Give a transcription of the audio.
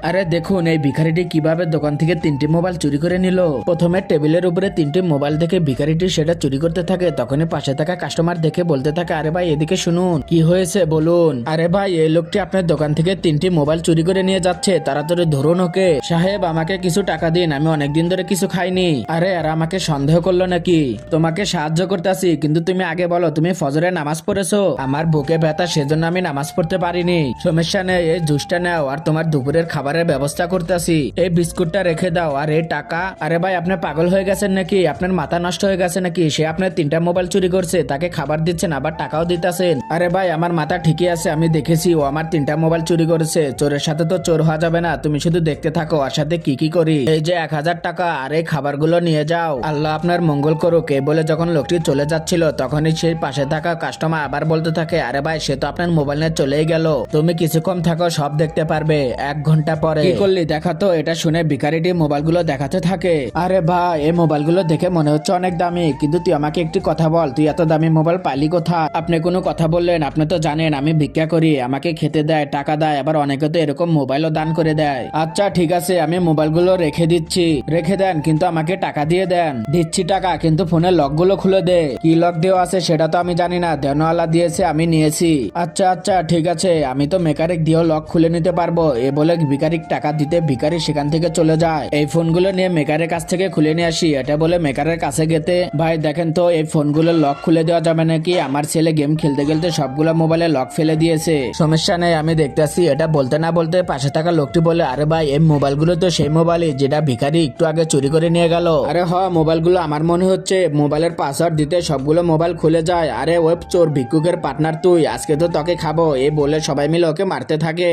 আরে দেখুন এই ভিখারিটি কিভাবে দোকান থেকে 3টি মোবাইল চুরি করে নিল। প্রথমে টেবিলের উপরে 3টি মোবাইল দেখে ভিখারিটি সেটা চুরি করতে থাকে। তখনই পাশে থাকা কাস্টমার দেখে বলতে থাকে, আরে ভাই এদিকে শুনুন, কি হয়েছে বলুন। আরে ভাই এই লোকটি আপনার দোকান থেকে 3টি মোবাইল চুরি করে নিয়ে যাচ্ছে, তাড়াতাড়ি ধরুন ওকে। সাহেব আমাকে কিছু টাকা দিন, আমি অনেকদিন ধরে কিছু খাইনি। আরে আর আমাকে সন্দেহ করলো নাকি? তোমাকে সাহায্য করতেছি, কিন্তু তুমি আগে বলো তুমি ফজরে নামাজ পড়েছো? আমার বুকে ব্যথা, সেজন্য আমি নামাজ পড়তে পারিনি। সমস্যা নেই, এই জুসটা নাও আর তোমার দুপুরের খাবারের ব্যবস্থা করতেছি। এই বিস্কুটটা রেখে দাও আর এই টাকা। আরে ভাই আপনি পাগল হয়ে গেছেন নাকি? আপনার মাথা নষ্ট হয়ে গেছে নাকি? সে আপনার 3টা মোবাইল চুরি করছে, তাকে খাবার দিচ্ছেন আবার টাকাও দিতেছেন। আরে ভাই আমার মাথা ঠিকই আছে, আমি দেখেছি ও আমার 3টা মোবাইল চুরি করেছে। চোরের সাথে তো চোর হওয়া যাবে না, তুমি শুধু দেখতে থাকো ওর সাথে কি কি করি। এই যে 1000 টাকা আর এই খাবারগুলো নিয়ে যাও, আল্লাহ আপনার মঙ্গল করুক। এই বলে যখন লোকটি চলে যাচ্ছিল তখনই সেই পাশে থাকা কাস্টমার আবার বলতে থাকে, আরে ভাই সে তো আপনার মোবাইল নিয়ে চলেই গেল, তুমি কিছুক্ষণ থাকো সব দেখতে পারবে। 1 ঘন্টা পরে কি করলি দেখাতো। এটা শুনে ভিখারিটি মোবাইলগুলো দেখাতে থাকে। আরে ভাই এই মোবাইলগুলো দেখে মনে হচ্ছে অনেক দামি, কিন্তু তুই আমাকে একটি কথা বল, তুই এত দামি মোবাইল পাইলি কোথায়? আপনি কোনো কথা বললেন? আপনি তো জানেন আমি ভিক্ষা করি, আমাকে খেতে দেয়, টাকা দেয়, আবার অনেকে তো এরকম মোবাইলও দান করে দেয়। আচ্ছা ঠিক আছে আমি মোবাইলগুলো রেখে দিচ্ছি। রেখে দেন, কিন্তু আমাকে টাকা দিয়ে দেন। দিচ্ছি টাকা, কিন্তু ফোনের লকগুলো খুলে দে। কি লক দেওয়া আছে সেটা তো আমি জানি না, দেনওয়ালা দিয়েছে আমি নিয়েছি। আচ্ছা আচ্ছা ঠিক আছে, আমি তো মেকানিক দিয়েও লক খুলে নিতে পারবো। এ বলে ভিখারিক টাকা দিতে ভিখারি সেখান থেকে চলে যায়। এই ফোনগুলো নিয়ে মেকারের কাছ থেকে খুলে নিয়ে আসি। এটা বলে মেকারের কাছে গেতে, ভাই দেখেন তো এই ফোনগুলো লক খুলে দেওয়া যাবে নাকি? আমার ছেলে গেম খেলতে খেলতে সবগুলো মোবাইলে লক ফেলে দিয়েছে। সমস্যা নেই আমি দেখতেছি। এটা বলতে না বলতে পাশে থাকা লোকটি বলে, আরে ভাই এই মোবাইলগুলো তো সেই মোবাইলই যেটা ভিখারি একটু আগে চুরি করে নিয়ে গেল। আরে হ মোবাইলগুলো আমার মনে হচ্ছে। মোবাইলের পাসওয়ার্ড দিতে সবগুলো মোবাইল খুলে যায়। আরে ওয়েব চোর ভিক্ষুকের পার্টনার তুই, আজকে তো তোকে খাবো। এই বলে সবাই মিলে ওকে মারতে থাকে।